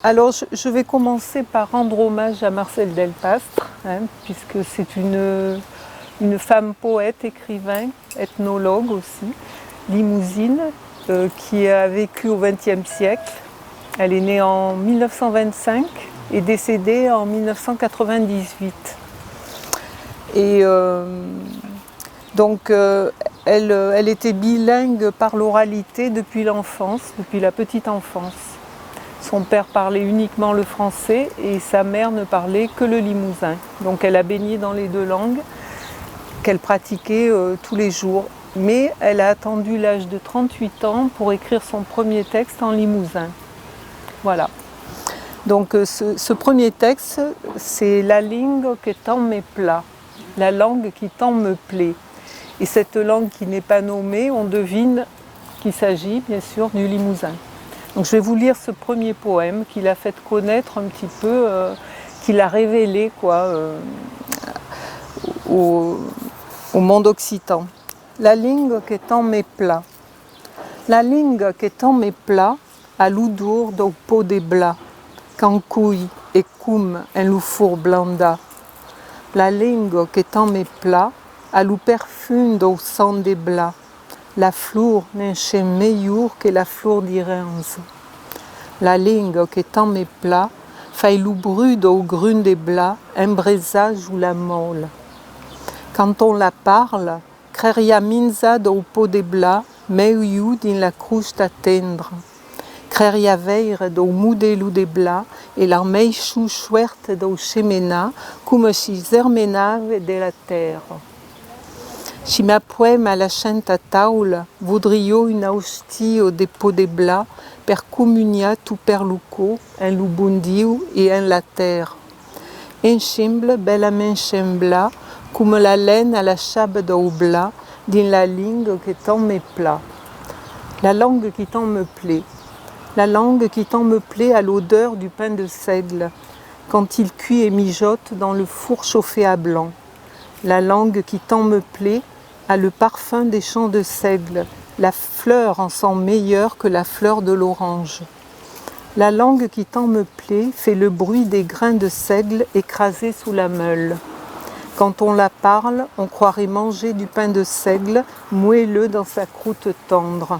Alors, je vais commencer par rendre hommage à Marcel Delpastre, puisque c'est une femme poète, écrivain, ethnologue aussi, limousine, qui a vécu au XXe siècle. Elle est née en 1925 et décédée en 1998. Et donc, elle était bilingue par l'oralité depuis l'enfance, depuis la petite enfance. Son père parlait uniquement le français et sa mère ne parlait que le limousin. Donc elle a baigné dans les deux langues qu'elle pratiquait tous les jours. Mais elle a attendu l'âge de 38 ans pour écrire son premier texte en limousin. Voilà. Donc ce premier texte, c'est « La langue que tant me plaît », la langue qui tant me plaît. Et cette langue qui n'est pas nommée, on devine qu'il s'agit bien sûr du limousin. Donc je vais vous lire ce premier poème qu'il a fait connaître un petit peu, qu'il a révélé au monde occitan. La langue que tant me plaît. La langue que tant me plaît a l'odeur do pot de blas, qu'en couille et cum en l'oufour blanda. La langue que tant me plaît a le parfum do sang de blas. La fleur n'enche meilleur que la fleur d'Irens. La langue que tant me plaît fait le bruit au grün des blas, un brésage ou la molle. Quand on la parle, creria minza do pot de blas, meilleur dans la crouche d'attendre. Creria veire do modelo de blas et la meichou chouerte do chemena, comme si zermenave de la terre. Si ma poème à la chante à taule, voudrio une hostie au dépôt de blas, per communia tout per luco, un lubundiu et un la terre. Enchemble, bellament chembla, comme la laine à la chabe d'obla, dans la langue qui tant me plaît. La langue qui tant me plaît. La langue qui tant me plaît a l'odeur du pain de seigle, quand il cuit et mijote dans le four chauffé à blanc. La langue qui tant me plaît a le parfum des champs de seigle, la fleur en sent meilleure que la fleur de l'orange. La langue qui tant me plaît fait le bruit des grains de seigle écrasés sous la meule. Quand on la parle, on croirait manger du pain de seigle moelleux dans sa croûte tendre.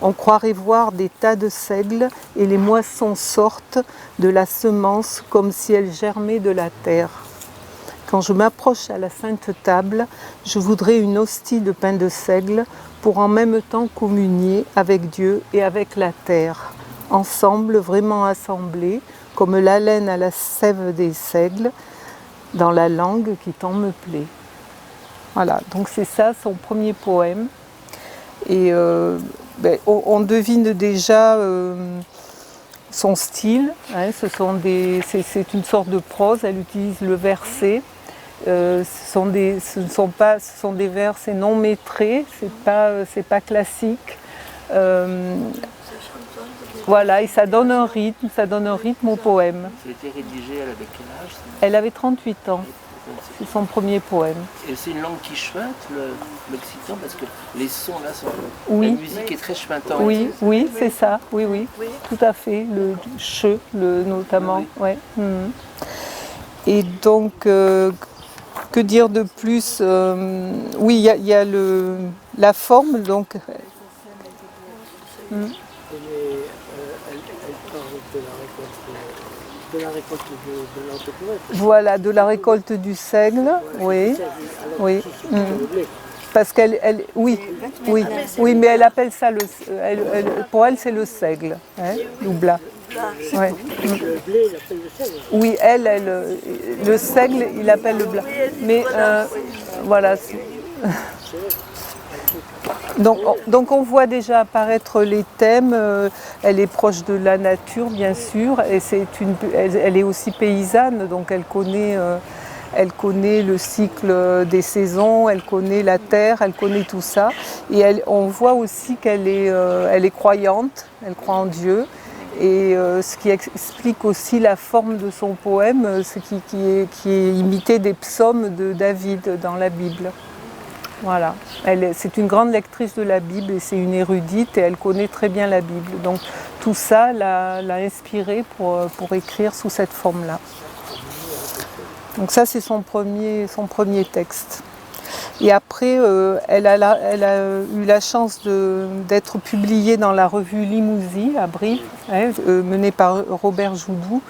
On croirait voir des tas de seigle et les moissons sortent de la semence comme si elles germaient de la terre. Quand je m'approche à la sainte table, je voudrais une hostie de pain de seigle pour en même temps communier avec Dieu et avec la terre, ensemble, vraiment assemblés, comme la laine à la sève des seigles, dans la langue qui tant me plaît. Voilà, donc c'est ça son premier poème. Et on devine déjà son style, c'est une sorte de prose, elle utilise le verset. Ce sont des vers, c'est non métrés, c'est pas classique. Voilà, et ça donne un rythme au poème. Ça a été rédigé, elle avait quel âge? Elle avait 38 ans. C'est son premier poème. Et c'est une langue qui chuinte, l'occitan, parce que les sons là sont. Oui. La musique est très chuintante. Oui, c'est ça. Oui, tout à fait. Le che, notamment. Oui. Ouais. Et donc, que dire de plus? Oui, il y a la forme, donc. Elle parle de la récolte de l'entreprise. Voilà, de la récolte du seigle, oui. Parce oui, mais elle appelle ça pour elle c'est le seigle, le blas. Ouais. Le blé, il appelle le seigle. Oui, le seigle, il appelle le blas. Mais voilà. Donc on voit déjà apparaître les thèmes, elle est proche de la nature bien sûr, et elle est aussi paysanne, donc elle connaît le cycle des saisons, elle connaît la terre, elle connaît tout ça. Et on voit aussi qu'elle est croyante, elle croit en Dieu. Et ce qui explique aussi la forme de son poème, qui est imité des psaumes de David dans la Bible. Voilà. C'est une grande lectrice de la Bible et c'est une érudite et elle connaît très bien la Bible. Donc tout ça l'a inspirée pour écrire sous cette forme-là. Donc ça, c'est son premier texte. Et après, elle a eu la chance d'être publiée dans la revue Limousin à Brive, menée par Robert Joudou.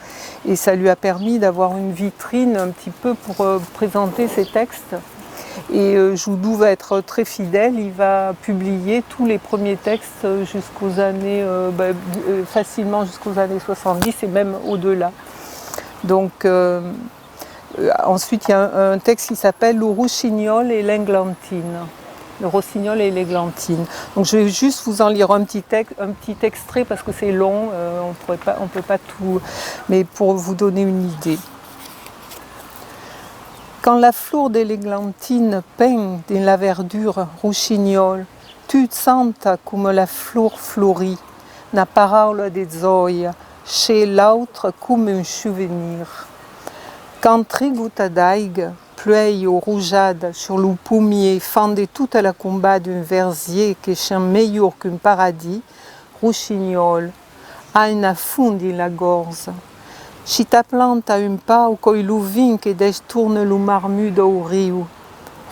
Et ça lui a permis d'avoir une vitrine un petit peu pour présenter ses textes. Et Joudou va être très fidèle, il va publier tous les premiers textes jusqu'aux années, facilement jusqu'aux années 70 et même au-delà. Donc ensuite il y a un texte qui s'appelle Le Rossignol et l'Églantine. Le Rossignol et l'Églantine. Donc je vais juste vous en lire un petit extrait parce que c'est long, on ne peut pas tout, mais pour vous donner une idée. Quand la fleur de l'églantine peint dans la verdure rossignol, tu sens comme la fleur fleurit, la parole des zoïs, chez l'autre comme un souvenir. Quand très goutte d'aigue pluie au rougeade sur le pommier, fendait toute la combat d'un versier qui est meilleur qu'un paradis, rossignol, a une fond dans la gorge. Si ta plante a un pas ou coi le vin qui détourne le marmut au rio,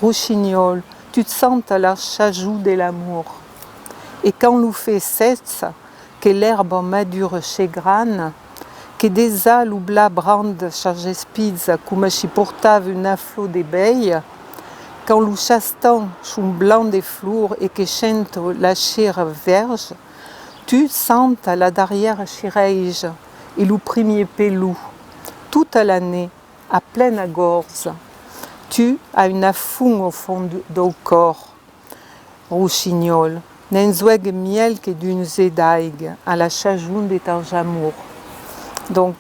rossignol, tu te sens à la chajou de l'amour. Et quand le fait cesse, que l'herbe madure chez grane, que des ailes ou blas brandent chargées spizza comme si portave un afflot d'abeilles, quand le chastan sous blanc des fleurs et que chante la chair vierge, tu sens à la derrière chireige et le premier pelou, toute l'année, à pleine gorge. Tu as une fond au fond du corps, rossignol, n'en zweg miel que d'une zédaïgue, à la chajoune des tarjamour. Donc,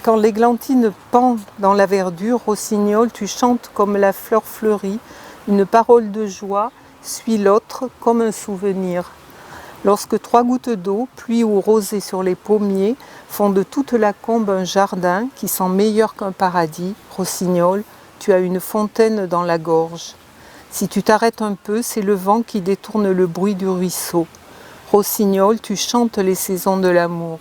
quand l'églantine pend dans la verdure, rossignol, tu chantes comme la fleur fleurie, une parole de joie suit l'autre comme un souvenir. Lorsque 3 gouttes d'eau, pluie ou rosée sur les pommiers, font de toute la combe un jardin qui sent meilleur qu'un paradis, rossignol, tu as une fontaine dans la gorge. Si tu t'arrêtes un peu, c'est le vent qui détourne le bruit du ruisseau. Rossignol, tu chantes les saisons de l'amour.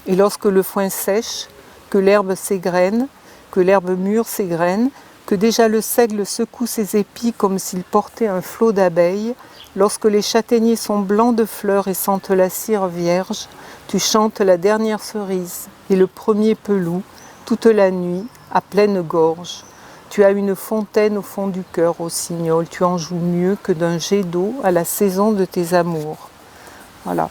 Et lorsque le foin sèche, que l'herbe s'égrène, que l'herbe mûre s'égrène, que déjà le seigle secoue ses épis comme s'il portait un flot d'abeilles, lorsque les châtaigniers sont blancs de fleurs et sentent la cire vierge, tu chantes la dernière cerise et le premier pelou, toute la nuit, à pleine gorge. Tu as une fontaine au fond du cœur, rossignol, tu en joues mieux que d'un jet d'eau à la saison de tes amours. Voilà.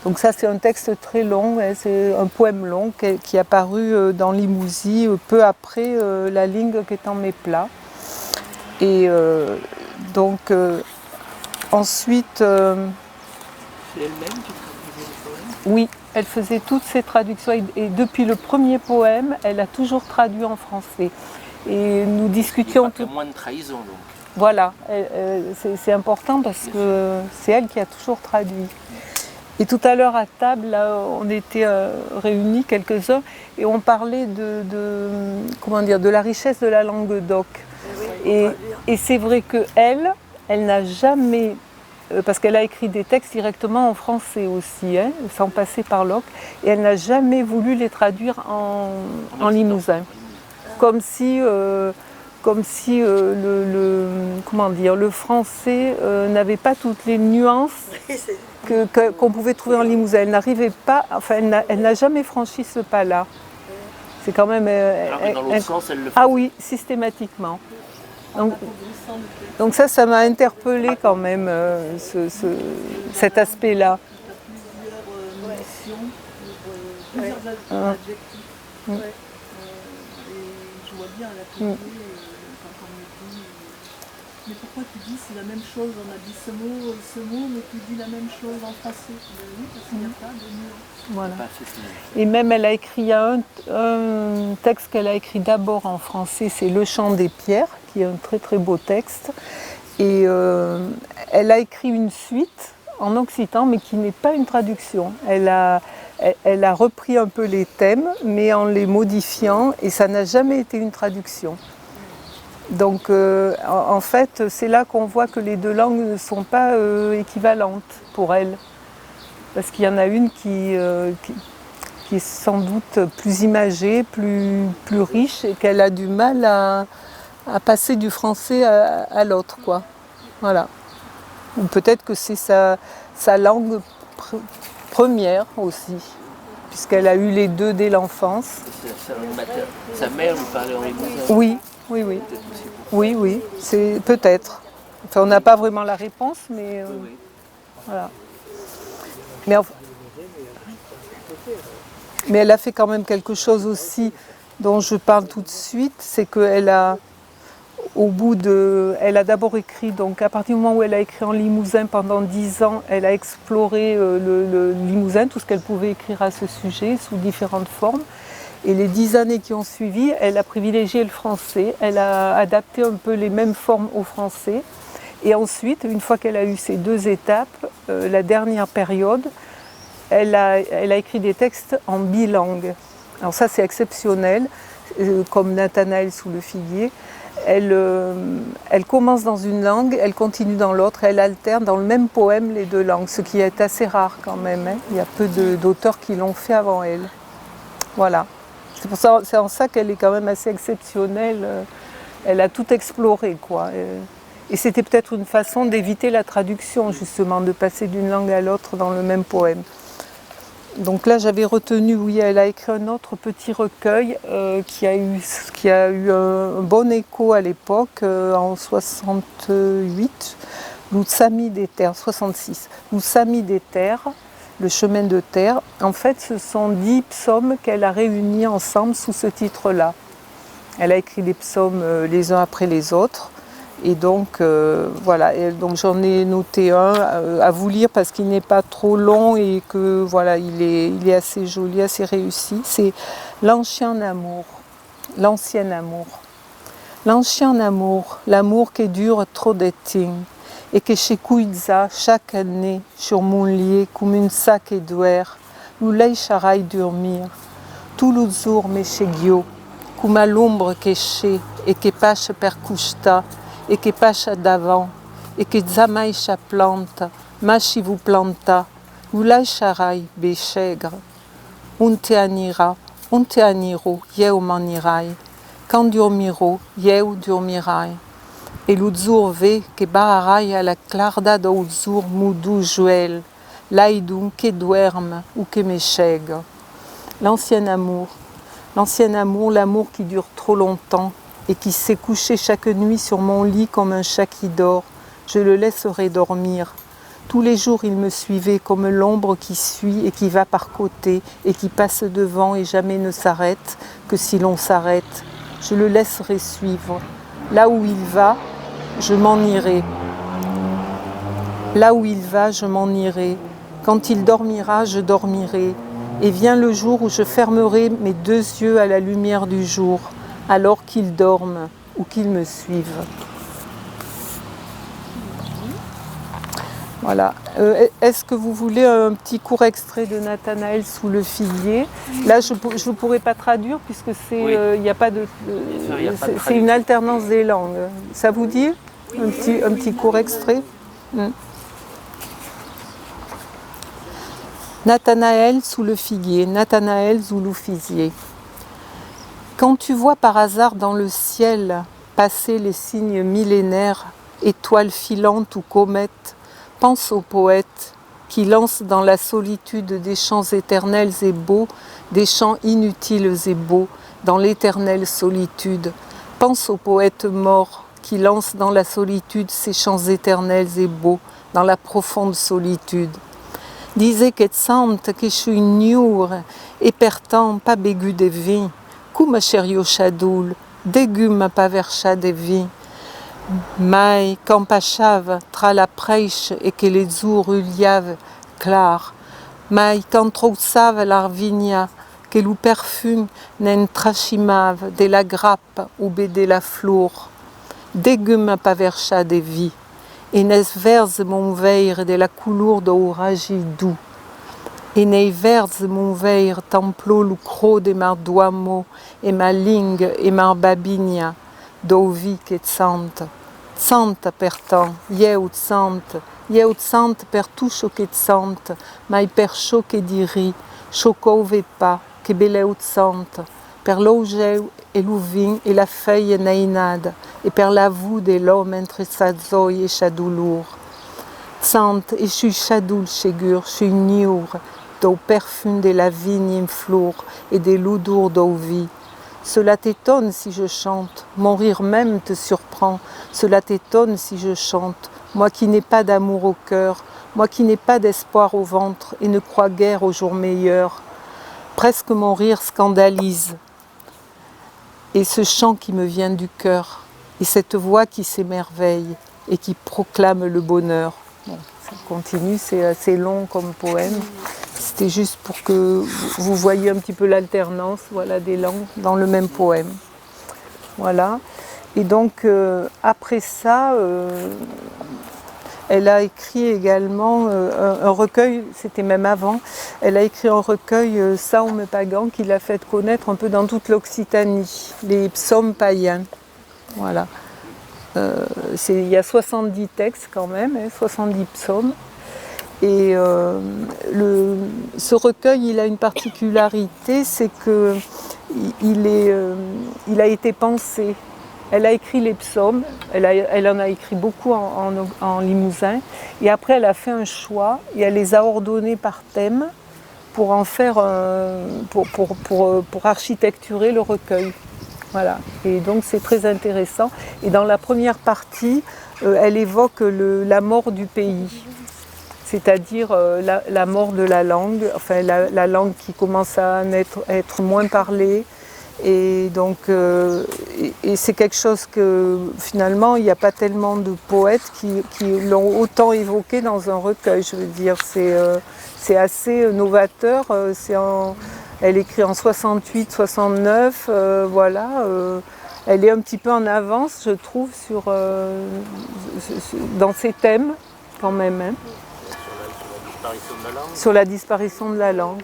Donc ça c'est un texte très long, c'est un poème long qui est apparu dans Limousin peu après La ligne qui est en mes plats. Et donc ensuite... C'est elle-même qui traduisait les poèmes ? Oui, elle faisait toutes ses traductions et depuis le premier poème, elle a toujours traduit en français. Et nous discutions... Il y a moins de trahison donc. Voilà, c'est important parce que c'est elle qui a toujours traduit. Et tout à l'heure à table, là, on était réunis quelques-uns et on parlait de la richesse de la langue d'oc. Et c'est vrai qu'elle n'a jamais, parce qu'elle a écrit des textes directement en français aussi, sans passer par l'oc, et elle n'a jamais voulu les traduire en limousin. Comme si le français n'avait pas toutes les nuances qu'on pouvait trouver en limousin. Elle n'arrivait pas, enfin elle n'a jamais franchi ce pas-là. C'est quand même... Alors que dans l'autre sens, elle le fait. Ah oui, systématiquement. Donc ça m'a interpellée quand même, cet aspect-là. Plusieurs adjectifs. Et je vois bien la trouver quand on me dit mais pourquoi tu dis c'est la même chose, on a dit ce mot, mais tu dis la même chose en français. Oui, parce qu'il n'y a pas de nuance. Voilà. Et même elle a écrit un texte qu'elle a écrit d'abord en français, c'est Le chant des pierres, qui est un très très beau texte. Et elle a écrit une suite en occitan, mais qui n'est pas une traduction. Elle a repris un peu les thèmes, mais en les modifiant, et ça n'a jamais été une traduction. Donc en fait, c'est là qu'on voit que les deux langues ne sont pas équivalentes pour elle. Parce qu'il y en a une qui est sans doute plus imagée, plus riche et qu'elle a du mal à passer du français à l'autre, quoi. Voilà. Ou peut-être que c'est sa langue première aussi, puisqu'elle a eu les deux dès l'enfance. Sa mère lui parlait en limousin. Oui, oui, oui. Oui, c'est peut-être. Enfin, on n'a pas vraiment la réponse, mais Oui. voilà. Mais, mais elle a fait quand même quelque chose aussi dont je parle tout de suite, c'est qu'elle a, elle a d'abord écrit, donc à partir du moment où elle a écrit en limousin pendant 10 ans, elle a exploré le limousin, tout ce qu'elle pouvait écrire à ce sujet, sous différentes formes. Et les 10 années qui ont suivi, elle a privilégié le français, elle a adapté un peu les mêmes formes au français. Et ensuite, une fois qu'elle a eu ces deux étapes, la dernière période, elle a écrit des textes en bilingue. Alors ça, c'est exceptionnel, comme Nathanaël sous le figuier. Elle commence dans une langue, elle continue dans l'autre, elle alterne dans le même poème les deux langues, ce qui est assez rare quand même, hein. Il y a peu d'auteurs qui l'ont fait avant elle. Voilà. C'est en ça qu'elle est quand même assez exceptionnelle. Elle a tout exploré, quoi. Et c'était peut-être une façon d'éviter la traduction, justement, de passer d'une langue à l'autre dans le même poème. Donc là, j'avais retenu, oui, elle a écrit un autre petit recueil qui a eu un bon écho à l'époque, en 68, L'Outsami des terres, 66. L'Outsami des terres, le chemin de terre. En fait, ce sont 10 psaumes qu'elle a réunis ensemble sous ce titre-là. Elle a écrit les psaumes les uns après les autres. Et donc, voilà. Et donc, j'en ai noté un à vous lire parce qu'il n'est pas trop long et que, voilà, il est assez joli, assez réussi. C'est L'ancien amour. L'ancien amour. L'ancien amour, l'amour qui dure trop d'éting. Et que chez Cuiza, chaque année, sur mon lit, comme une sac et douer, où l'œil charaille dormir, tout le jour me chegio, comme à l'ombre que chez, et que pache per custa, et que pache d'avant, et que zamai cha plante, machi vous planta, où l'œil charaille béchègre, on te aniro, yeu manirai, quand dormiro, yeu dormirai. Et l'uzur ve que bararai à la clarda do uzur mudu joel, l'aidum que duerme ou que m'échègue. L'ancien amour, l'amour qui dure trop longtemps et qui s'est couché chaque nuit sur mon lit comme un chat qui dort, je le laisserai dormir. Tous les jours il me suivait comme l'ombre qui suit et qui va par côté et qui passe devant et jamais ne s'arrête que si l'on s'arrête. Je le laisserai suivre. Là où il va, je m'en irai. Là où il va, je m'en irai. Quand il dormira, je dormirai. Et vient le jour où je fermerai mes deux yeux à la lumière du jour, alors qu'il dorme ou qu'il me suive. Voilà. Est-ce que vous voulez un petit court extrait de Nathanaël sous le figuier? Là, je ne pourrais pas traduire puisque c'est, Oui. y a pas de, c'est une alternance des langues. Ça vous dit un petit court extrait? Nathanaël sous le figuier, Nathanaël sous le figuier. Quand tu vois par hasard dans le ciel passer les signes millénaires, étoiles filantes ou comètes, pense au poète qui lance dans la solitude des chants éternels et beaux, des chants inutiles et beaux, dans l'éternelle solitude. Pense au poète mort qui lance dans la solitude ses chants éternels et beaux, dans la profonde solitude. Disait que sente que je suis niure et pertant pas bégu de vie, comme cherio chadoul, dégume pas vercha de vie. Mai campachave tra la prêche et que les jours uliave clar, mai quand trop save l'arvigna, que le perfume n'en trachimave de la grappe ou de la fleur, dégume pas vercha de vie. Et n'est verse mon veire de la couleur d'orage doux. Et n'est verse mon veire templo le croc de ma douamo et ma lingue et ma babigna, dovi che zant, zanta per tan, jeut zant per tout ciò che zant, mai per ciò che diri, ciò qu'ove pas, che beleut zant, per l'ogeu e l'uvin e la feuille nainada, et per la voûte de l'homme entre sa zoi et sa douleur. Zant et suis chadoul chegur, suis niur, do parfum de la vigne in fleur et des l'odeur d'eau vie. Cela t'étonne si je chante, mon rire même te surprend. Cela t'étonne si je chante, moi qui n'ai pas d'amour au cœur, moi qui n'ai pas d'espoir au ventre et ne crois guère au jour meilleur. Presque mon rire scandalise. Et ce chant qui me vient du cœur, et cette voix qui s'émerveille et qui proclame le bonheur. Bon, ça continue, c'est assez long comme poème. C'était juste pour que vous voyiez un petit peu l'alternance, voilà, des langues dans le même poème. Voilà. Et donc, après ça, elle a écrit également un recueil, c'était même avant, elle a écrit un recueil Saume Pagan qui l'a fait connaître un peu dans toute l'Occitanie, les psaumes païens. Voilà. Il y a 70 textes quand même, 70 psaumes. Et ce recueil, il a une particularité, c'est qu'il a été pensé. Elle a écrit les psaumes, elle en a écrit beaucoup en limousin, et après elle a fait un choix et elle les a ordonnés par thème pour en faire pour architecturer le recueil. Voilà. Et donc c'est très intéressant. Et dans la première partie, elle évoque la mort du pays, c'est-à-dire la mort de la langue, enfin la langue qui commence à être moins parlée. Et donc, et c'est quelque chose que finalement, il n'y a pas tellement de poètes qui l'ont autant évoqué dans un recueil. Je veux dire, c'est assez novateur. Elle écrit en 68, 69, voilà. Elle est un petit peu en avance, je trouve, dans ses thèmes, quand même. Hein. Sur la disparition de la langue.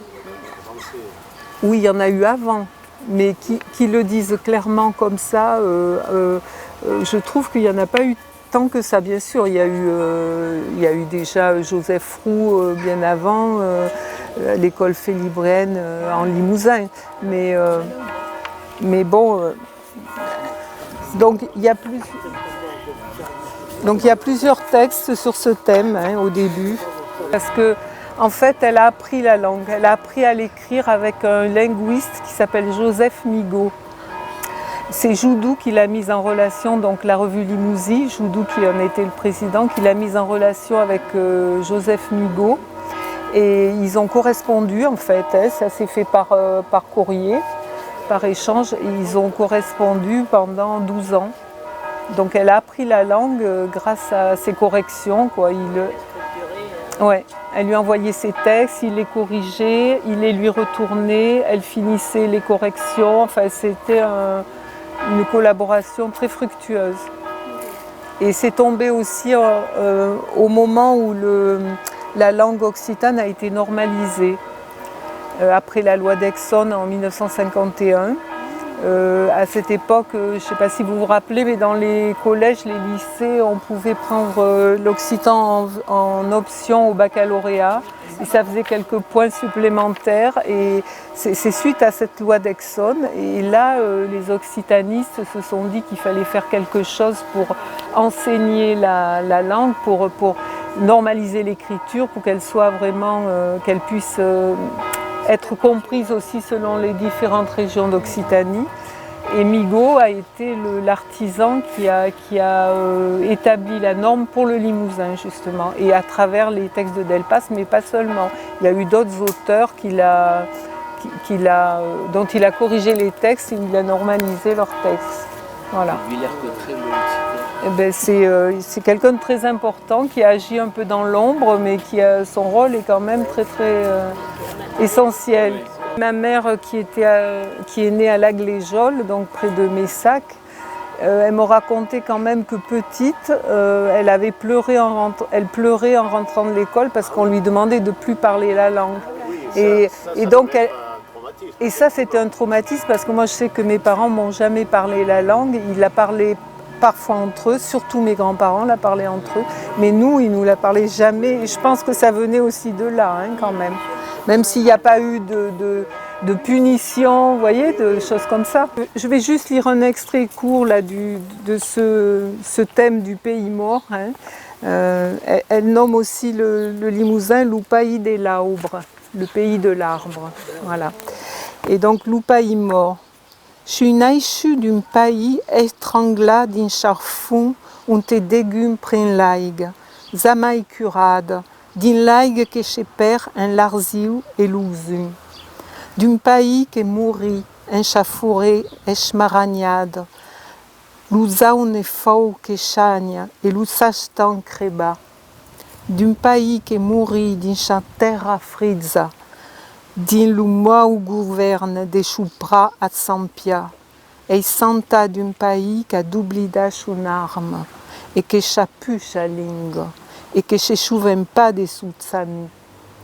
Oui, il y en a eu avant. Mais qui le disent clairement comme ça, je trouve qu'il n'y en a pas eu tant que ça, bien sûr. Il y a eu déjà Joseph Roux bien avant, l'école Félibréenne en Limousin. Mais bon, donc il y a plusieurs textes sur ce thème au début. Parce que en fait, elle a appris la langue, elle a appris à l'écrire avec un linguiste qui s'appelle Joseph Migaud. C'est Joudou qui l'a mise en relation, donc la revue Limousin, Joudou qui en était le président, qui l'a mise en relation avec Joseph Migaud. Et ils ont correspondu en fait, ça s'est fait par courrier, par échange, et ils ont correspondu pendant 12 ans. Donc elle a appris la langue grâce à ses corrections, quoi. Ouais. Elle lui envoyait ses textes, il les corrigeait, il les lui retournait, elle finissait les corrections. Enfin, c'était une collaboration très fructueuse. Et c'est tombé aussi au moment où la langue occitane a été normalisée. Après la loi d'Exon en 1951. À cette époque, je ne sais pas si vous vous rappelez, mais dans les collèges, les lycées, on pouvait prendre l'occitan en option au baccalauréat. Et ça faisait quelques points supplémentaires. Et c'est suite à cette loi d'Exon. Et là, les occitanistes se sont dit qu'il fallait faire quelque chose pour enseigner la langue, pour normaliser l'écriture, pour qu'elle soit vraiment, qu'elle puisse être comprise aussi selon les différentes régions d'Occitanie. Et Migaud a été l'artisan qui a établi la norme pour le Limousin, justement, et à travers les textes de Delpas, mais pas seulement. Il y a eu d'autres auteurs dont il a corrigé les textes et il a normalisé leurs textes. Voilà. Eh ben, c'est quelqu'un de très important qui agit un peu dans l'ombre, mais son rôle est quand même très très essentiel. Ma mère qui est née à Lagles-les-Geôles, donc près de Messac, elle m'a raconté quand même que petite, elle pleurait en rentrant de l'école parce qu'on lui demandait de ne plus parler la langue. Et donc Et ça, c'était un traumatisme parce que moi, je sais que mes parents m'ont jamais parlé la langue. Ils la parlaient parfois entre eux, surtout mes grands-parents la parlaient entre eux. Mais nous, ils nous la parlaient jamais. Et je pense que ça venait aussi de là, hein, quand même. Même s'il n'y a pas eu de punition, vous voyez, de choses comme ça. Je vais juste lire un extrait court là, de ce thème du pays mort. Hein. Elle nomme aussi le Limousin l'Upaï des Laubres, le pays de l'arbre. Voilà. Et donc l'Upaï mort. Je suis naïchu d'un pays étrangla d'un charfon où tes légumes prennent l'aig, zamaï curade, d'un laig que je perds un larziu et l'ouzun. D'un pays qui mourit, un chafouré et schmaragnade, l'ouzaune faux que chagne et l'ousachtan creba. D'un pays qui mourit d'un terra frizza, din lu mau gouverne des choupras à Sampia, et santa d'un pays qui a d'oublida son arme, et que chapuche à lingue, et que je chouvem pas des soutsanu.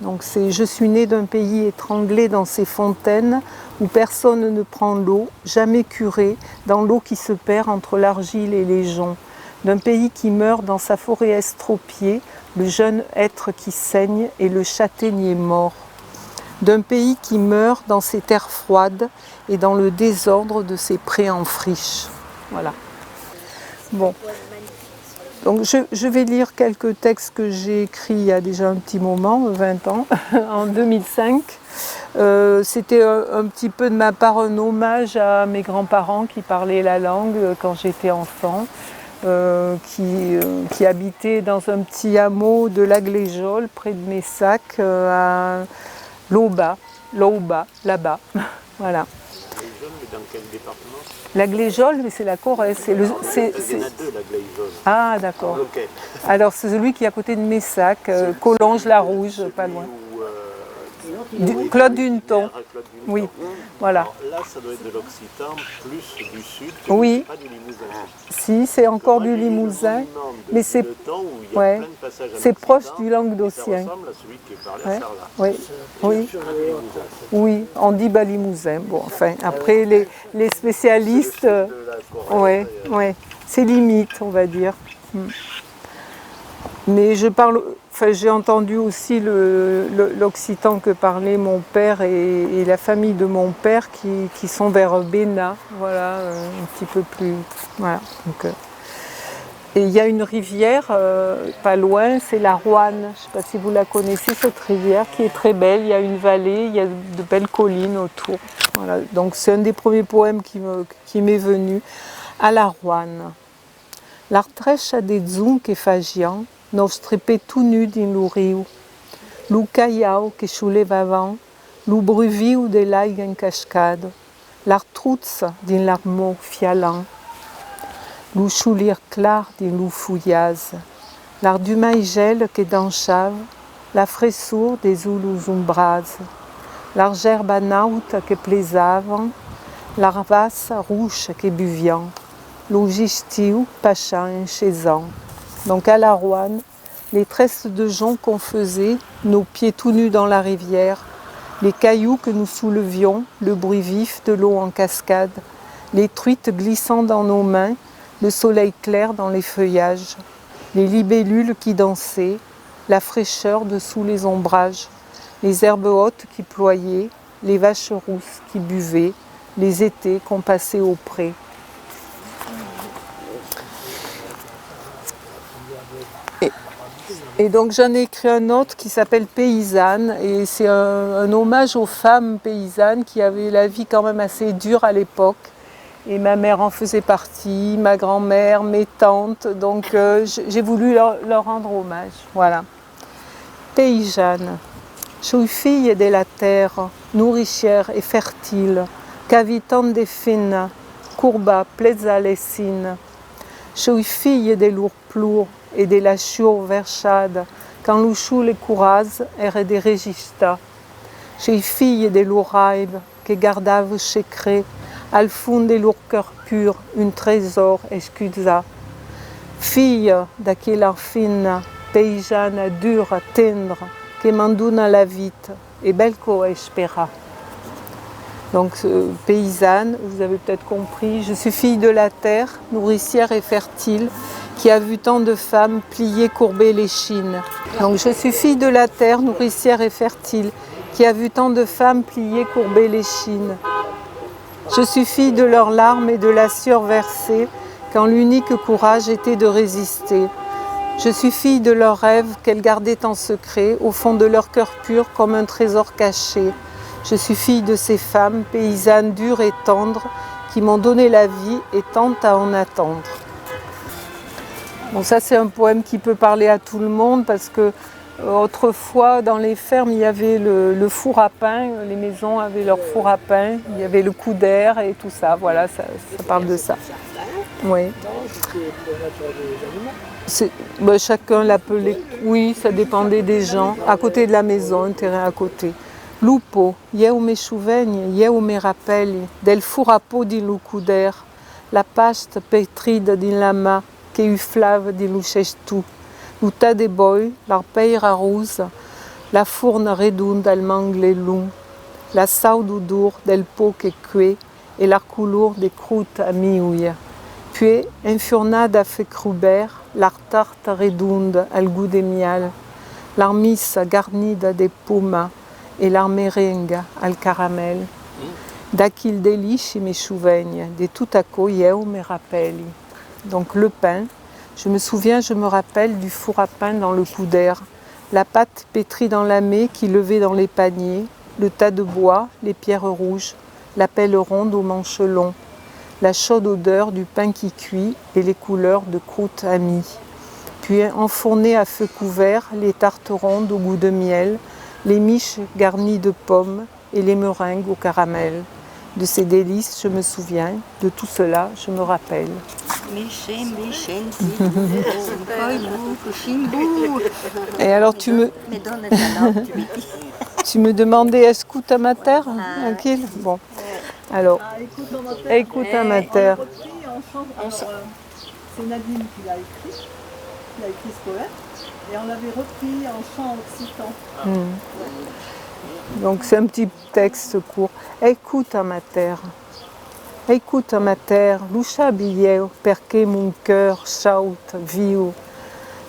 Donc je suis née d'un pays étranglé dans ses fontaines, où personne ne prend l'eau, jamais curé, dans l'eau qui se perd entre l'argile et les joncs, d'un pays qui meurt dans sa forêt estropiée, le jeune être qui saigne et le châtaignier mort. D'un pays qui meurt dans ses terres froides et dans le désordre de ses prés en friche. Voilà. Bon. Donc je vais lire quelques textes que j'ai écrits il y a déjà un petit moment, 20 ans, en 2005. C'était un petit peu de ma part un hommage à mes grands-parents qui parlaient la langue quand j'étais enfant, qui habitaient dans un petit hameau de l'Agléjol, près de Messac, à Louba, là-bas. Voilà. Dans quel département? L'Agléjol, mais c'est la Corrèze. Il y en a deux, la Gleijol. Ah, d'accord. Lequel? Alors, c'est celui qui est à côté de Messac, Collonges-la-Rouge, pas loin. Claude Duneton. Oui, voilà. Alors là, ça doit être de l'Occitan, plus du sud, que oui. Pas du Limousin. Si, c'est encore du Limousin, mais c'est ouais, proche du Languedocien. Ça ressemble à celui qui est parlé ouais. à Sarlat. Oui, oui. Oui, on dit bas Limousin. Bon, enfin, après les spécialistes, ouais, ouais, c'est limite, on va dire. Mais j'ai entendu aussi l'occitan que parlait mon père et la famille de mon père qui sont vers Béna, voilà, un petit peu plus, voilà. Donc, et il y a une rivière pas loin, c'est la Roanne. Je ne sais pas si vous la connaissez, cette rivière qui est très belle. Il y a une vallée, il y a de belles collines autour. Voilà. Donc c'est un des premiers poèmes qui m'est venu. À la Roanne. L'artrecha des zun que fagian, nostre tout nu din lu riu. Lu caiau que chulevavan, lu bruviu de l'aig en cascade. L'artrutz din l'armau fialant. Lu chulir clar din lu fouillaz. L'art du maïgel que d'enchave, la fraissure des oulous umbras. L'argerbe anaute que plaisavan, l'arvasse rouge que buvian. L'ogistiu, pachan, enchaisant. Donc à la Roanne, les tresses de joncs qu'on faisait, nos pieds tout nus dans la rivière, les cailloux que nous soulevions, le bruit vif de l'eau en cascade, les truites glissant dans nos mains, le soleil clair dans les feuillages, les libellules qui dansaient, la fraîcheur dessous les ombrages, les herbes hautes qui ployaient, les vaches rousses qui buvaient, les étés qu'on passait au pré. Et donc j'en ai écrit un autre qui s'appelle Paysanne, et c'est un hommage aux femmes paysannes qui avaient la vie quand même assez dure à l'époque. Et ma mère en faisait partie, ma grand-mère, mes tantes, donc j'ai voulu leur rendre hommage. Voilà. Paysanne, je suis fille de la terre, nourricière et fertile, qu'habitant des fines, courba, plezalessine. Je suis fille des lourds plours et de la chiour verchade, quand l'ouchou les couras et des registas. Je suis fille des lourds raibes, que gardave secret, al fond des lourds cœurs purs, un trésor escusa. Fille d'aquella fine, paysanne dure, tendre, que m'enduna la vite, et belco espera. Donc paysanne, vous avez peut-être compris, je suis fille de la terre, nourricière et fertile, qui a vu tant de femmes plier, courber l'échine. Donc je suis fille de la terre, nourricière et fertile, qui a vu tant de femmes plier, courber l'échine. Je suis fille de leurs larmes et de la sueur versée, quand l'unique courage était de résister. Je suis fille de leurs rêves qu'elles gardaient en secret, au fond de leur cœur pur comme un trésor caché. Je suis fille de ces femmes, paysannes dures et tendres, qui m'ont donné la vie et tentent à en attendre. Bon, ça c'est un poème qui peut parler à tout le monde parce que autrefois dans les fermes il y avait le four à pain, les maisons avaient leur four à pain, il y avait le coup d'air et tout ça, voilà, ça parle de ça. Oui. Chacun l'appelait, oui, ça dépendait des gens, à côté de la maison, un terrain à côté. Lupo, eu me chuvegni, eu me rappelli, del furapo di lucuder, la pasta petrida din lama, che uflave di lucestu, l'uta de boi, l'arpeira rousse, la fourne redonda al mangle lung, la saudu dur del po che cue, et la couleur des croûtes à miouille. Puis, infurnada fe cruber, la tarte redonda al goût de miel, l'armissa garnida de puma, et la merengue al caramel. D'aquil delici me chuvegni, de tout à coup eu me rappelli. Donc le pain, je me souviens, je me rappelle du four à pain dans le coup d'air, la pâte pétrie dans la mée qui levait dans les paniers, le tas de bois, les pierres rouges, la pelle ronde aux manches longs, la chaude odeur du pain qui cuit et les couleurs de croûte amie. Puis enfournées à feu couvert, les tartes rondes au goût de miel, les miches garnies de pommes et les meringues au caramel. De ces délices, je me souviens, de tout cela, je me rappelle. Et alors tu me demandais, escuta mater, tranquille. Bon, alors, écoute mater. C'est Nadine qui l'a écrit ce poème, et on l'avait repris en chant occitan. Donc c'est un petit texte court. Écoute mater, luscia biglieo perché mon cœur shout viu,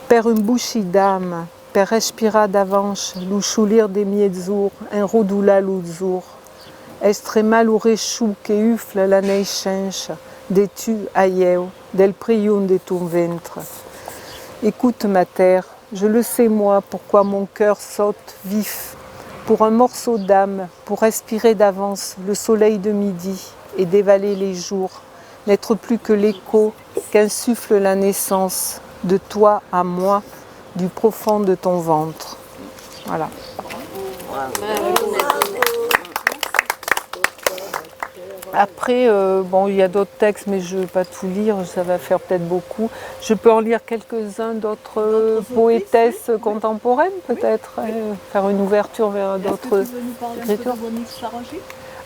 per un bouchi d'âme, per respirar d'avance, l'uchulir des miezzur, un rodula l'uzur, estremal ou rechou que ufle la neichenche, de tu aieu, del prium de ton ventre. Écoute mater, je le sais moi pourquoi mon cœur saute vif, pour un morceau d'âme, pour respirer d'avance le soleil de midi et dévaler les jours, n'être plus que l'écho qu'insuffle la naissance, de toi à moi, du profond de ton ventre. Voilà. Après, il y a d'autres textes, mais je ne vais pas tout lire, ça va faire peut-être beaucoup. Je peux en lire quelques-uns d'autres poétesses contemporaines, peut-être, faire une ouverture vers d'autres écritures.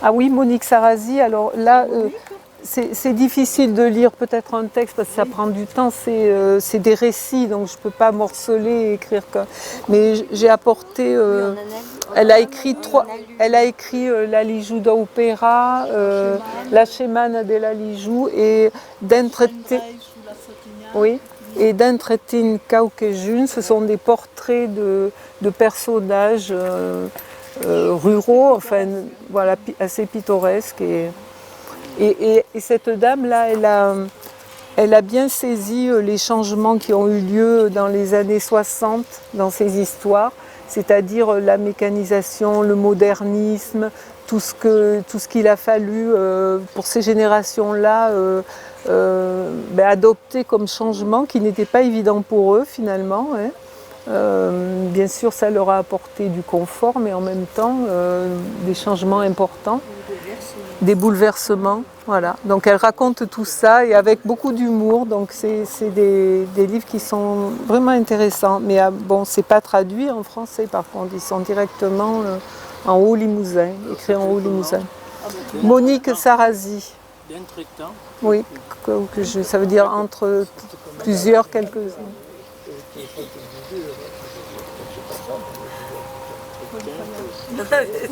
Ah oui, Monique Sarrazy. Alors là, c'est difficile de lire peut-être un texte parce que ça prend du temps. C'est des récits, donc je ne peux pas morceler et écrire que. Mais j'ai apporté. Elle a écrit La Lijou d'Opéra, La Scemana de la Lijou et D'Entretin Cauquejun. Ce sont des portraits de personnages ruraux, enfin voilà, assez pittoresques. Et cette dame-là, elle a bien saisi les changements qui ont eu lieu dans les années 60 dans ces histoires, c'est-à-dire la mécanisation, le modernisme, tout ce qu'il a fallu pour ces générations-là adopter comme changement qui n'était pas évident pour eux finalement. Bien sûr, ça leur a apporté du confort, mais en même temps des changements importants. Des bouleversements, voilà. Donc elle raconte tout ça et avec beaucoup d'humour, donc c'est des livres qui sont vraiment intéressants. Mais c'est pas traduit en français par contre, ils sont directement en haut-limousin, écrits en haut-limousin. Monique Sarrazy. Oui, ça veut dire entre plusieurs, quelques-uns.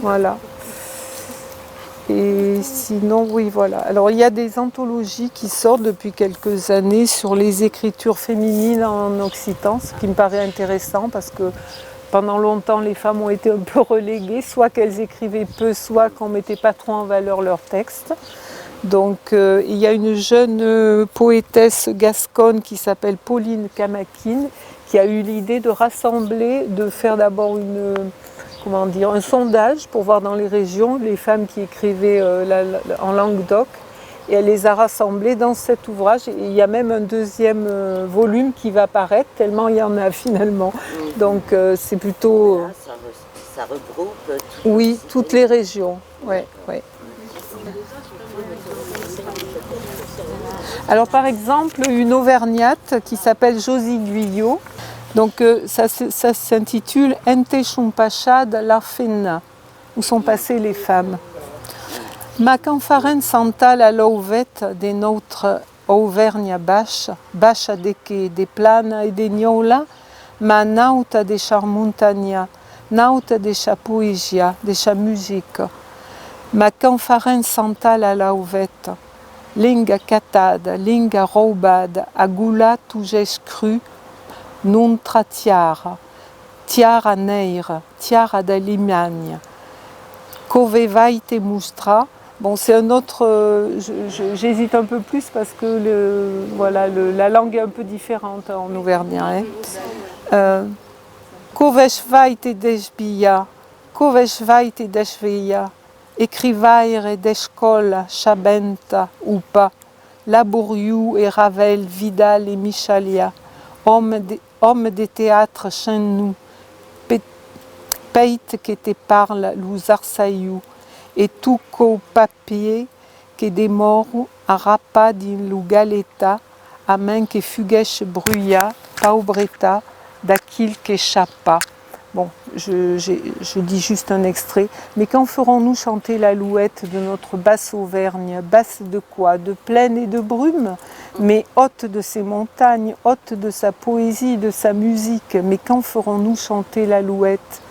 Voilà. Et sinon, oui, voilà. Alors, il y a des anthologies qui sortent depuis quelques années sur les écritures féminines en occitan, ce qui me paraît intéressant parce que pendant longtemps, les femmes ont été un peu reléguées, soit qu'elles écrivaient peu, soit qu'on ne mettait pas trop en valeur leurs textes. Donc, il y a une jeune poétesse gasconne qui s'appelle Pauline Camaquin, qui a eu l'idée de rassembler, de faire d'abord un sondage pour voir dans les régions les femmes qui écrivaient en Languedoc. Et elle les a rassemblées dans cet ouvrage. Et il y a même un deuxième volume qui va apparaître, tellement il y en a finalement. Donc c'est plutôt... Là, ça regroupe oui, toutes les régions. Ouais, ouais. Alors par exemple, une auvergnate qui s'appelle Josie Guyot, donc ça s'intitule Ente Chumpachad Larfena, où sont passées les femmes. Ma canfaren santal a l'ouvette des nôtres Auvergne bache de que des planes et des gnola, ma nauta de char montagna, nauta de cha poesia, de cha musique. Ma canfaren santal a l'ouvette. Linga catad, linga roubad, agula tuges cru, non tratiara, tiara neir, tiara da limagne, cove vaite mustra. Bon, c'est un autre, j'hésite un peu plus parce que la langue est un peu différente en auvergnat. Covesh vaite desbia, covesh vaite desveia. Écrivaire d'Escol, Chabenta ou pas, Labouriou et Ravel, Vidal et Michalia, hommes de théâtre chez nous, Peit qui te parle, Louzarsaïou, et tout qu'au papier que des morts à rapa d'une galeta, à main que fugueche bruya, paubreta, d'aquil que chapa. Bon, je dis juste un extrait. Mais quand ferons-nous chanter l'alouette de notre basse Auvergne? Basse de quoi? De plaine et de brume? Mais haute de ses montagnes, haute de sa poésie, de sa musique. Mais quand ferons-nous chanter l'alouette?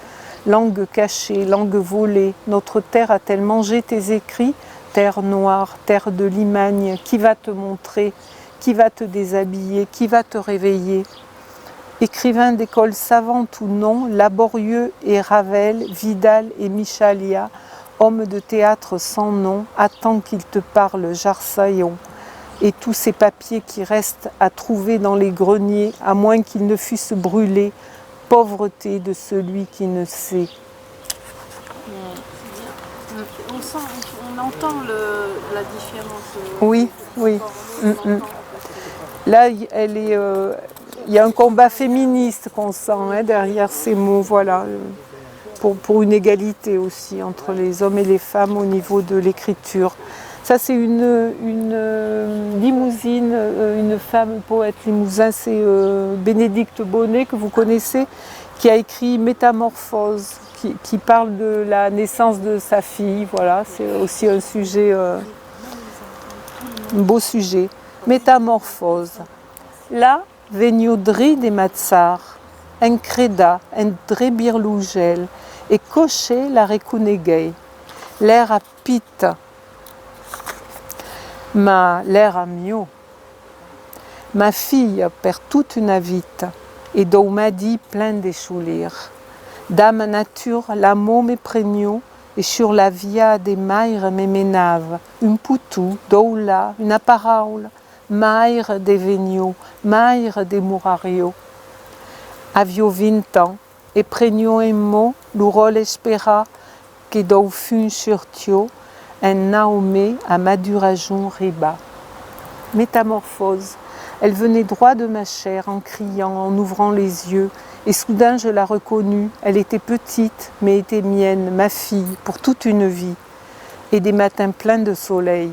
Langue cachée, langue volée, notre terre a-t-elle mangé tes écrits? Terre noire, terre de Limagne, qui va te montrer? Qui va te déshabiller? Qui va te réveiller? Écrivain d'école savante ou non, laborieux et Ravel, Vidal et Michalia, homme de théâtre sans nom, attends qu'il te parle, Jarsaillon. Et tous ces papiers qui restent à trouver dans les greniers, à moins qu'ils ne fussent brûlés, pauvreté de celui qui ne sait. On entend la différence. Oui, oui. Là, il y a un combat féministe qu'on sent derrière ces mots, voilà, pour une égalité aussi entre les hommes et les femmes au niveau de l'écriture. Ça, c'est une limousine, une femme poète limousin, c'est Bénédicte Bonnet, que vous connaissez, qui a écrit Métamorphose, qui parle de la naissance de sa fille. Voilà, c'est aussi un sujet, un beau sujet. Métamorphose. Là, Veniodri des Matsar, Encreda, Endrebirlougel, et Coché la Rekunegei. L'air à pite, l'air à mio. Ma fille perd toute une avite, et Doumadi plein d'échoulir. Dame nature, l'amour me pregno, et sur la via des maires me ménave, un poutou, doula, une aparaule, maire des Vigno, maire des Murario. Avio 20 ans, et pregno un mot, l'urol espera, que dauphin surtio, un naomé à madurajon riba. Métamorphose. Elle venait droit de ma chair en criant, en ouvrant les yeux, et soudain je la reconnus. Elle était petite, mais était mienne, ma fille, pour toute une vie, et des matins pleins de soleil.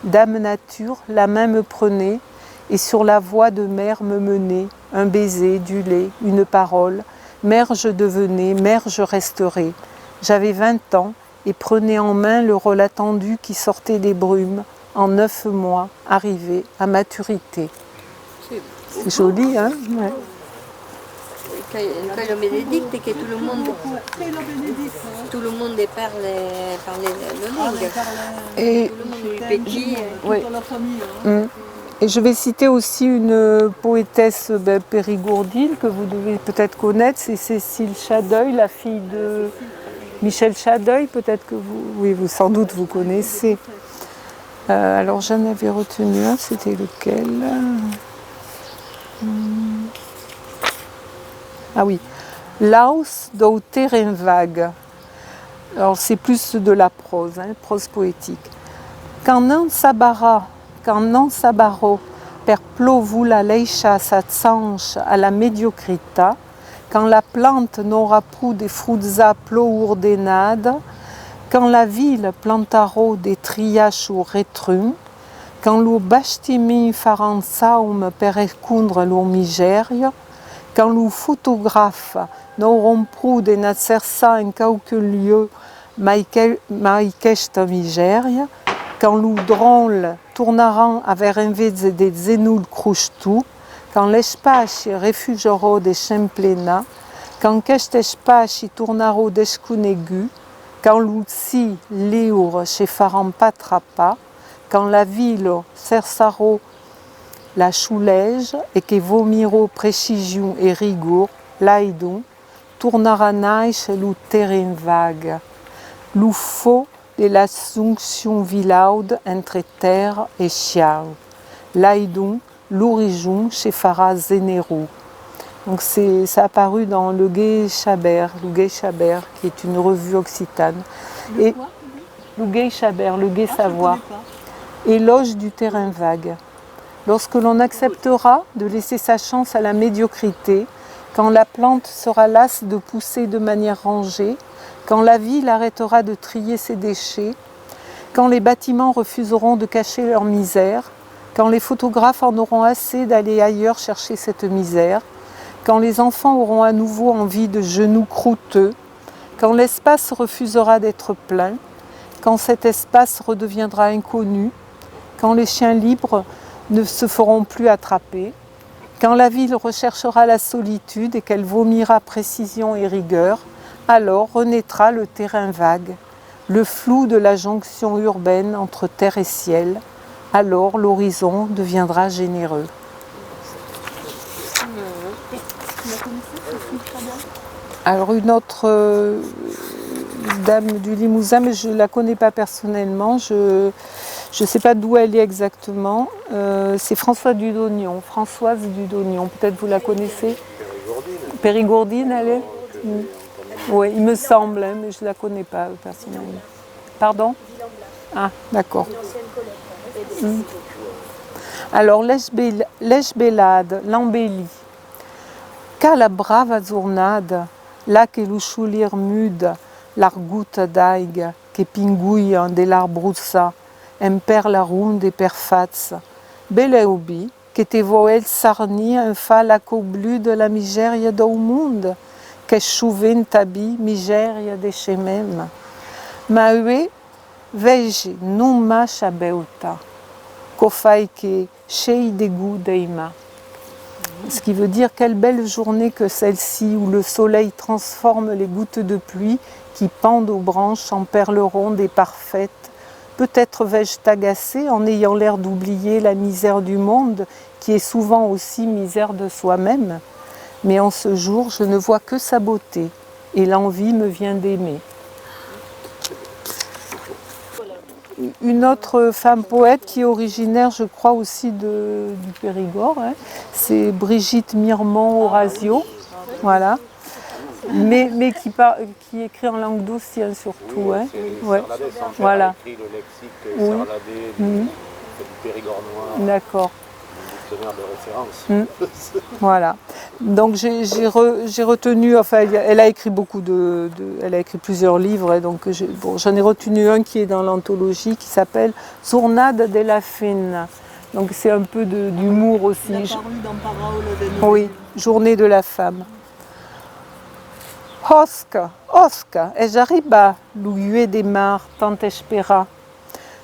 Dame nature, la main me prenait, et sur la voie de mer me menait, un baiser, du lait, une parole. Mère je devenais, mère je resterai. J'avais 20 ans, et prenais en main le rôle attendu qui sortait des brumes, en 9 mois, arrivé à maturité. C'est joli, hein? Ouais. quello benedicte che tout le monde Quello benedetto. tout le monde parle le langue. Et, Tout le monde lui petit. oui. Toute la famille. Hein. Et je vais citer aussi une poétesse périgourdine que vous devez peut-être connaître, c'est Cécile Chadeuil, la fille de Michel Chadeuil, peut-être que vous, sans doute vous connaissez. Alors j'en avais retenu un, c'était lequel? Ah oui, Laus do terrain vague. Alors c'est plus de la prose, hein, prose poétique. Quand non sabaro per plovula leixa s'atsanche à la médiocrita, quand la plante n'aura plus des fruzza plourdenade, quand la ville plantaro des triaches ou retrum, quand lo bastimi faran saum per escundre lo miseria, quand lo photographe n'auront plus de nacersa en quelque lieu maïkesta miseria, quand lo drôle tournaran vers un vez de zenul crustu, quand l'espace refugero de chemplena, quand aquest espace tournaro descunegu, quand l'outsi liure che faran patrapa, quand la ville cersaro la choulège et que vomiro précision et rigour, l'aidon, tournaranai chez l'ou terrain vague. L'ou faux de la jonction vilaude entre terre et chiao. L'aidon, l'origine chez Farah Zenerou. Donc ça a apparu dans Le Gai Chabert, qui est une revue occitane. Et Le Gai Chabert, Le Gai Savoir. Éloge du terrain vague. Lorsque l'on acceptera de laisser sa chance à la médiocrité, quand la plante sera lasse de pousser de manière rangée, quand la ville arrêtera de trier ses déchets, quand les bâtiments refuseront de cacher leur misère, quand les photographes en auront assez d'aller ailleurs chercher cette misère, quand les enfants auront à nouveau envie de genoux croûteux, quand l'espace refusera d'être plein, quand cet espace redeviendra inconnu, quand les chiens libres ne se feront plus attraper, quand la ville recherchera la solitude et qu'elle vomira précision et rigueur, alors renaîtra le terrain vague, le flou de la jonction urbaine entre terre et ciel, alors l'horizon deviendra généreux. Alors une autre dame du Limousin, mais je ne la connais pas personnellement, je ne sais pas d'où elle est exactement, c'est Françoise Dudognon, peut-être vous la connaissez. Périgourdine, elle est Oui, il me semble, hein, mais je ne la connais pas personnellement. Pardon? Ah, d'accord. Alors, l'esbelade, l'embellie. Qu'à la brava giornada, là che l'usciulir mude, l'argouta d'aiga, che pinguia de l'arbrussa, per la runde per fazza, belle ubi, che te voel sarni un fa la coblu de la miseria do monde, che chuventabi miseria de chez même. Ma ue, vege non ma chabeuta, qu'o fai che chei de goût deima. Ce qui veut dire quelle belle journée que celle-ci où le soleil transforme les gouttes de pluie qui pendent aux branches en perles rondes et parfaites. Peut-être vais-je t'agacer en ayant l'air d'oublier la misère du monde qui est souvent aussi misère de soi-même. Mais en ce jour, je ne vois que sa beauté et l'envie me vient d'aimer. Une autre femme poète qui est originaire, je crois, aussi du Périgord, hein, c'est Brigitte Mirmont-Orasio, voilà. Mais qui écrit en langue d'Ossien surtout. Hein. Ouais. Voilà. Elle a écrit le lexique Sarladé, du Périgord noir. D'accord. Dictionnaire de référence. Voilà. Donc j'ai retenu, enfin elle a écrit elle a écrit plusieurs livres, et donc j'en ai retenu un qui est dans l'anthologie qui s'appelle Jornada de la Fin. Donc c'est un peu d'humour aussi. Il a paru dans Parole de Oui, Journée de la femme. Osca, et j'arriba, l'ouïe des mares, tant espera.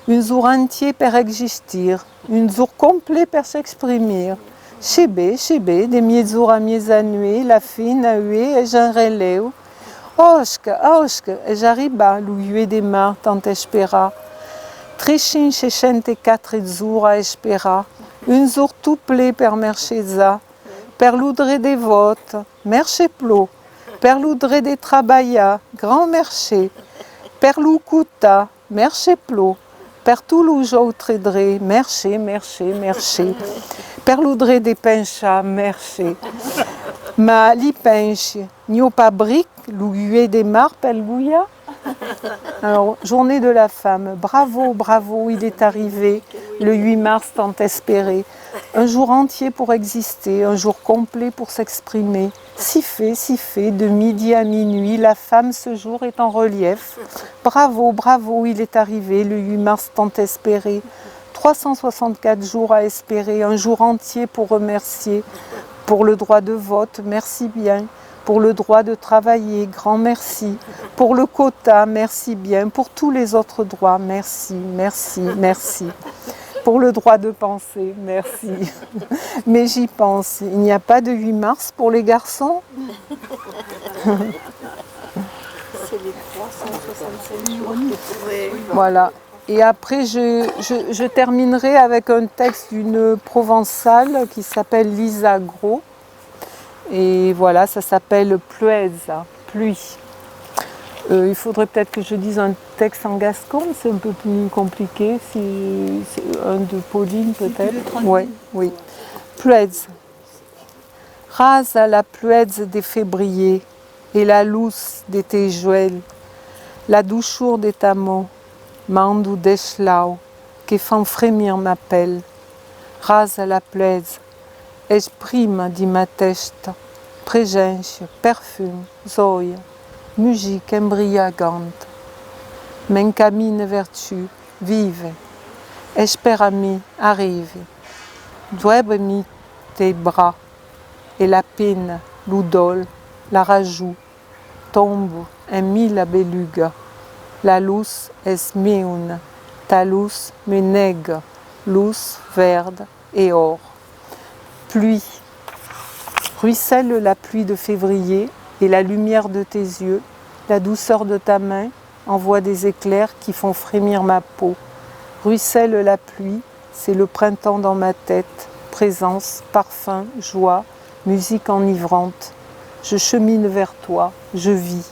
Un jour entier per existir, un jour complet per s'exprimer, Chebe, chebe, de miezura miezanue, la fine a ue e jan releu. Osca, e j'arriba, l'uue de mar, tant espera. Trechin chechente quatre zura espera. Un jour tout ple per mercheza. Per l'oudre des votes, merche plo. Per l'oudre des trabaya, grand merché. Per l'oukuta, merche plo. Per tout l'oujo tredre, merché. Per l'oudre des pencha, merché. Ma li penche, n'yo pas brique, l'ouue des mar, pel gouya. Alors, journée de la femme, bravo, bravo, il est arrivé, le 8 mars tant espéré. Un jour entier pour exister, un jour complet pour s'exprimer. Si fait, de midi à minuit, la femme ce jour est en relief. Bravo, bravo, il est arrivé, le 8 mars tant espéré. 364 jours à espérer, un jour entier pour remercier. Pour le droit de vote, merci bien. Pour le droit de travailler, grand merci. Pour le quota, merci bien. Pour tous les autres droits, merci. Pour le droit de penser, merci. Mais j'y pense, il n'y a pas de 8 mars pour les garçons? C'est les 365 jours. Voilà. Et après, je terminerai avec un texte d'une provençale qui s'appelle Lisa Gros. Et voilà, ça s'appelle Plueza, pluie. Il faudrait peut-être que je dise un texte en gascon, c'est un peu plus compliqué. Si, c'est un de Pauline peut-être. Oui. Pluez. Rase à la pluez des février et la lousse des tejuels, la douchour des tamons, mandou deschlau, qui font frémir ma pelle. Rase à la pluez. Exprime di ma testa, presença, perfume, zoia, musique embriagante. M'encamine vers tu, vive, espera-mi, arrive. Duebe-mi tes bras, et la peine, l'udol, la rajout, tombe en mille beluga. La luz es meune, ta luz me nega, luz verde et or. Pluie. Ruisselle la pluie de février et la lumière de tes yeux, la douceur de ta main envoie des éclairs qui font frémir ma peau. Ruisselle la pluie, c'est le printemps dans ma tête, présence, parfum, joie, musique enivrante. Je chemine vers toi, je vis.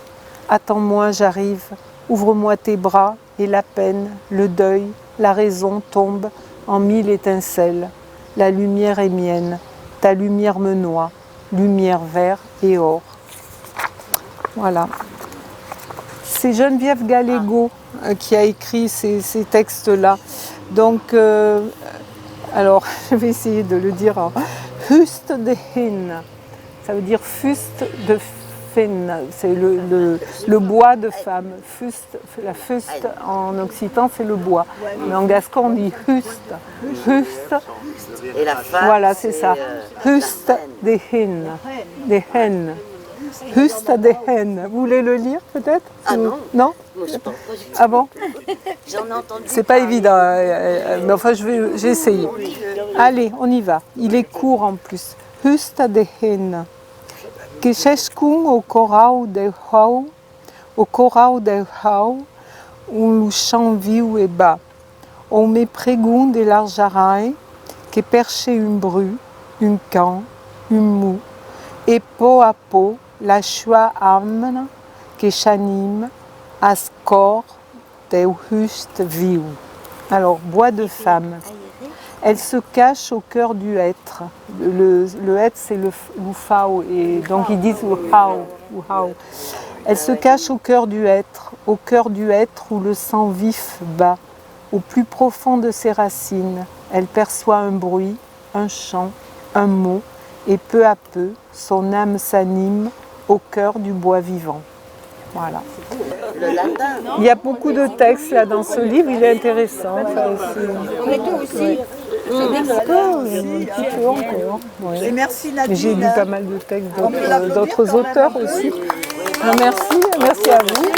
Attends-moi, j'arrive. Ouvre-moi tes bras et la peine, le deuil, la raison tombent en mille étincelles. La lumière est mienne. Ta lumière me noie, lumière vert et or. Voilà. C'est Geneviève Gallego qui a écrit ces textes-là. Donc, alors, je vais essayer de le dire en Fuste de hin. Ça veut dire fuste de fin. C'est le bois de femme. Fuste, la fuste en occitan, c'est le bois. Mais en gascon, on dit huste. Huste. Et la femme, voilà, c'est ça. Huste de hin. Des hen. Huste de hen. Vous voulez le lire peut-être? Ah non. Non? Moi, je pense pas. Ah bon? J'en ai entendu. C'est pas évident, mais enfin j'ai essayé. Allez, on y va. Il est court en plus. Huste de hen. Que chescun au corau del hau, le chant viu et bas. On me prégun de l'argarain, que perche une bru, un can, un mou, et peu à peu, la choix amène, que s'anime, à ce corps de juste viu. Alors, bois de femme. Elle se cache au cœur du être. Le être, c'est le fao, et donc ils disent le hao. Elle se cache au cœur du être où le sang vif bat. Au plus profond de ses racines, elle perçoit un bruit, un chant, un mot, et peu à peu, son âme s'anime au cœur du bois vivant. Voilà. Le latin. Il y a beaucoup de textes là dans ce livre, il est intéressant. Mais toi aussi. Un petit peu encore. Ouais. Et merci Nadine. J'ai lu pas mal de textes d'autres auteurs aussi. Merci à vous.